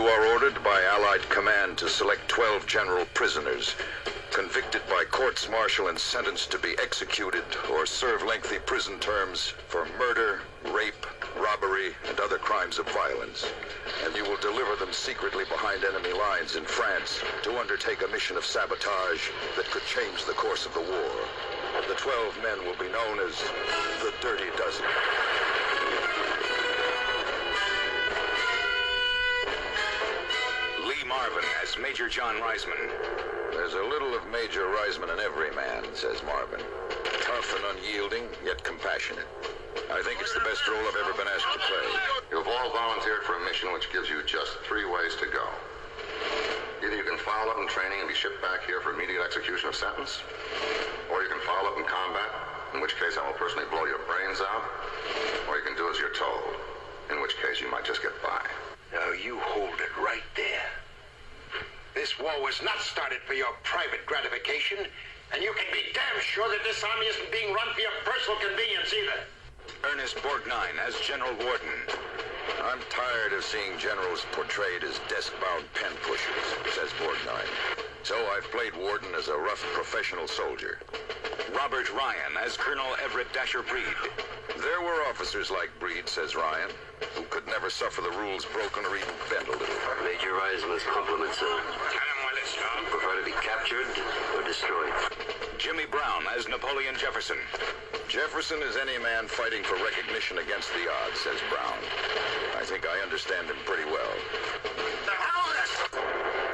You are ordered by Allied Command to select 12 general prisoners, convicted by courts-martial and sentenced to be executed or serve lengthy prison terms for murder, rape, robbery, and other crimes of violence. And you will deliver them secretly behind enemy lines in France to undertake a mission of sabotage that could change the course of the war. The 12 men will be known as the Dirty Dozen. Lee Marvin as Major John Reisman. There's a little of Major Reisman in every man, says Marvin. Tough and unyielding, yet compassionate. I think it's the best role I've ever been asked to play. You've all volunteered for a mission which gives you just 3 ways to go. Either you can follow up in training and be shipped back here for immediate execution of sentence, or you can follow up in combat, in which case I will personally blow your brains out, or you can do as you're told, in which case you might just get by. Now you hold it right there. This war was not started for your private gratification, and you can be damn sure that this army isn't being run for your personal convenience either. Ernest Borgnine as General Warden. I'm tired of seeing generals portrayed as desk-bound pen pushers, says Borgnine. So I've played Warden as a rough professional soldier. Robert Ryan as Colonel Everett Dasher Breed. There were officers like Breed, says Ryan, who could never suffer the rules broken or even bend a little. Major Reisman's compliments, sir. Prefer to be captured or destroyed? Jimmy Brown as Napoleon Jefferson. Jefferson is any man fighting for recognition against the odds, says Brown. I think I understand him pretty well. The hell is this?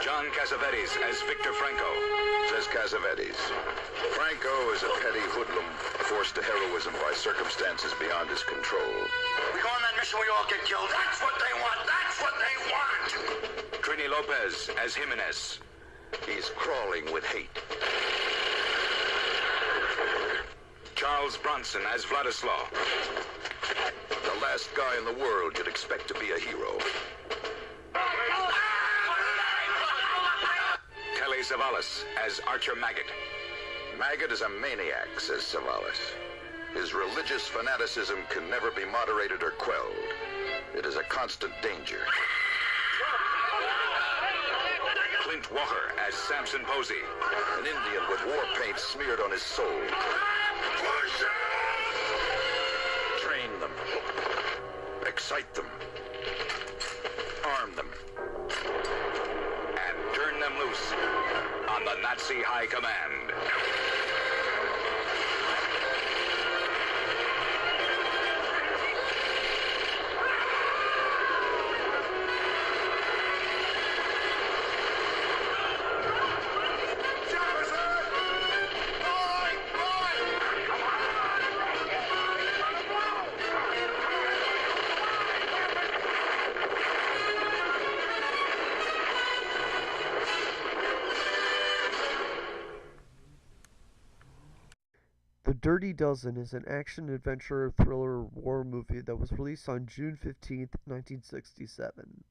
John Cassavetes as Victor Franco. Says Cassavetes. Franco is a petty hoodlum forced to heroism by circumstances beyond his control. We go on that mission, we all get killed. That's what they want. That's what they want. Trini Lopez as Jimenez. He's crawling with hate. Charles Bronson as Vladislaw. The last guy in the world you'd expect to be a hero. Telly Savalas as Archer Maggot. Maggot is a maniac, says Savalas. His religious fanaticism can never be moderated or quelled. It is a constant danger. Clint Walker as Samson Posey. An Indian with war paint smeared on his soul. Train them. Excite them. Arm them. And turn them loose on the Nazi High Command. The Dirty Dozen is an action-adventure thriller war movie that was released on June 15th, 1967.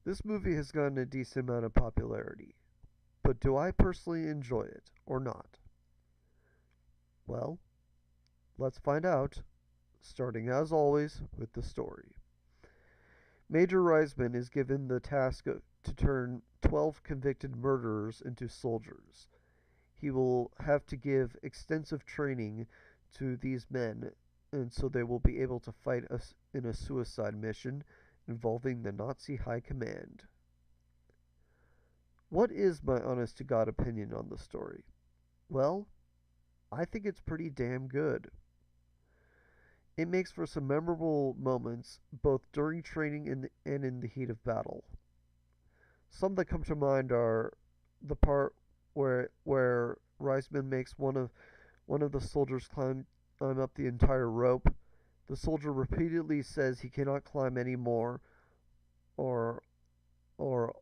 This movie has gotten a decent amount of popularity, but do I personally enjoy it or not? Well, let's find out, starting as always with the story. Major Reisman is given the task to turn 12 convicted murderers into soldiers. He will have to give extensive training to these men, and so they will be able to fight us in a suicide mission involving the Nazi High Command. What is my honest-to-God opinion on the story? Well, I think it's pretty damn good. It makes for some memorable moments, both during training and in the heat of battle. Some that come to mind are the part where Reisman makes one of the soldiers climb up the entire rope. The soldier repeatedly says he cannot climb any more or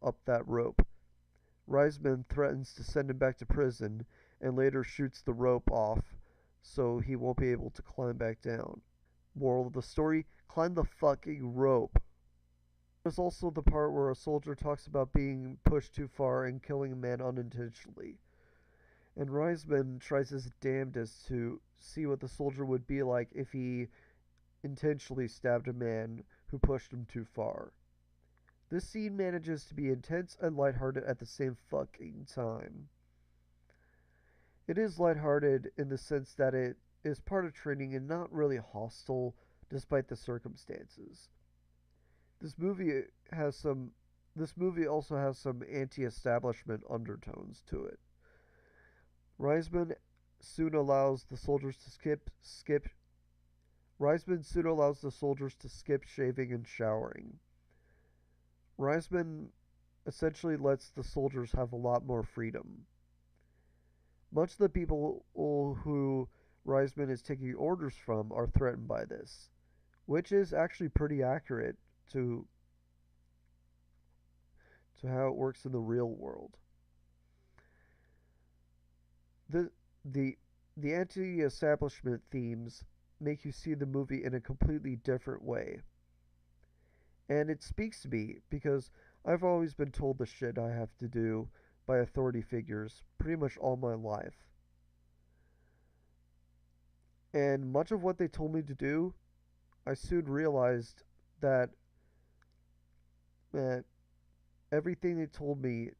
up that rope. Reisman threatens to send him back to prison and later shoots the rope off so he won't be able to climb back down. Moral of the story, climb the fucking rope. There's also the part where a soldier talks about being pushed too far and killing a man unintentionally. And Reisman tries his damnedest to see what the soldier would be like if he intentionally stabbed a man who pushed him too far. This scene manages to be intense and lighthearted at the same fucking time. It is lighthearted in the sense that it is part of training and not really hostile despite the circumstances. This movie also has some anti-establishment undertones to it. Reisman soon allows the soldiers to skip shaving and showering. Reisman essentially lets the soldiers have a lot more freedom. Much of the people who Reisman is taking orders from are threatened by this, which is actually pretty accurate to how it works in the real world. The anti-establishment themes make you see the movie in a completely different way. And it speaks to me because I've always been told the shit I have to do by authority figures pretty much all my life. And much of what they told me to do, I soon realized that everything they told me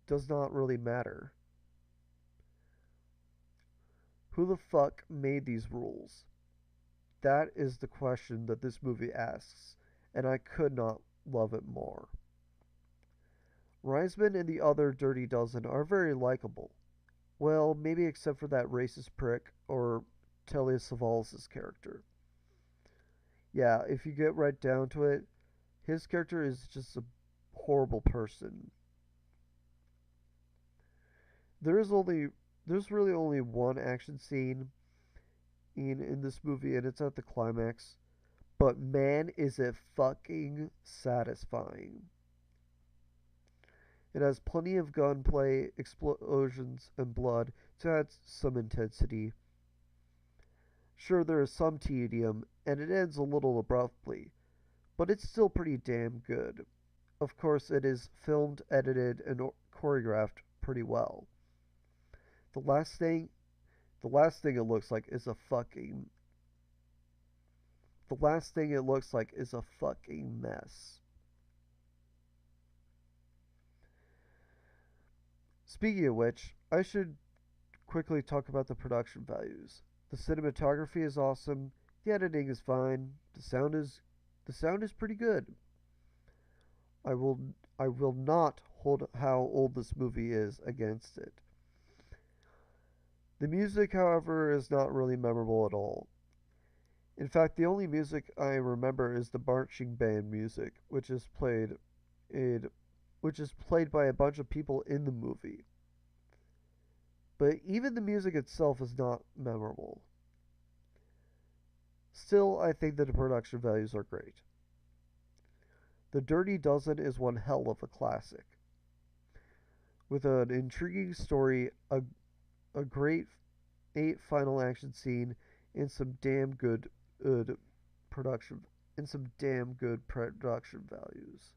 does not really matter. Who the fuck made these rules? That is the question that this movie asks, and I could not love it more. Reisman and the other Dirty Dozen are very likable. Well, maybe except for that racist prick or Telly Savalas' character. Yeah, if you get right down to it, his character is just a horrible person. There's really only one action scene in this movie, and it's at the climax. But man, is it fucking satisfying. It has plenty of gunplay, explosions, and blood to add some intensity. Sure, there is some tedium, and it ends a little abruptly, but it's still pretty damn good. Of course, it is filmed, edited, and choreographed pretty well. The last thing it looks like is a fucking mess. Speaking of which, I should quickly talk about the production values. The cinematography is awesome, the editing is fine, the sound is pretty good. I will not hold how old this movie is against it. The music, however, is not really memorable at all. In fact, the only music I remember is the marching band music, which is played by a bunch of people in the movie. But even the music itself is not memorable. Still, I think that the production values are great. The Dirty Dozen is one hell of a classic. With an intriguing story, a great 8 final action scene, and some damn good production values.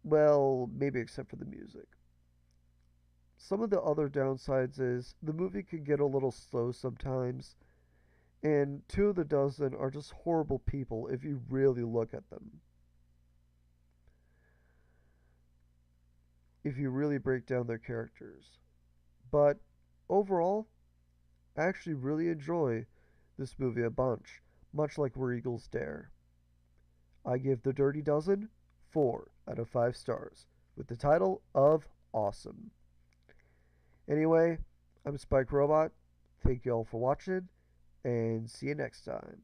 Well, maybe except for the music. Some of the other downsides is the movie can get a little slow sometimes, and 2 of the dozen are just horrible people if you really look at them. If you really break down their characters. But overall, I actually really enjoy this movie a bunch, much like Where Eagles Dare. I give The Dirty Dozen 4 out of 5 stars, with the title of Awesome. Anyway, I'm Spike Robot. Thank you all for watching, and see you next time.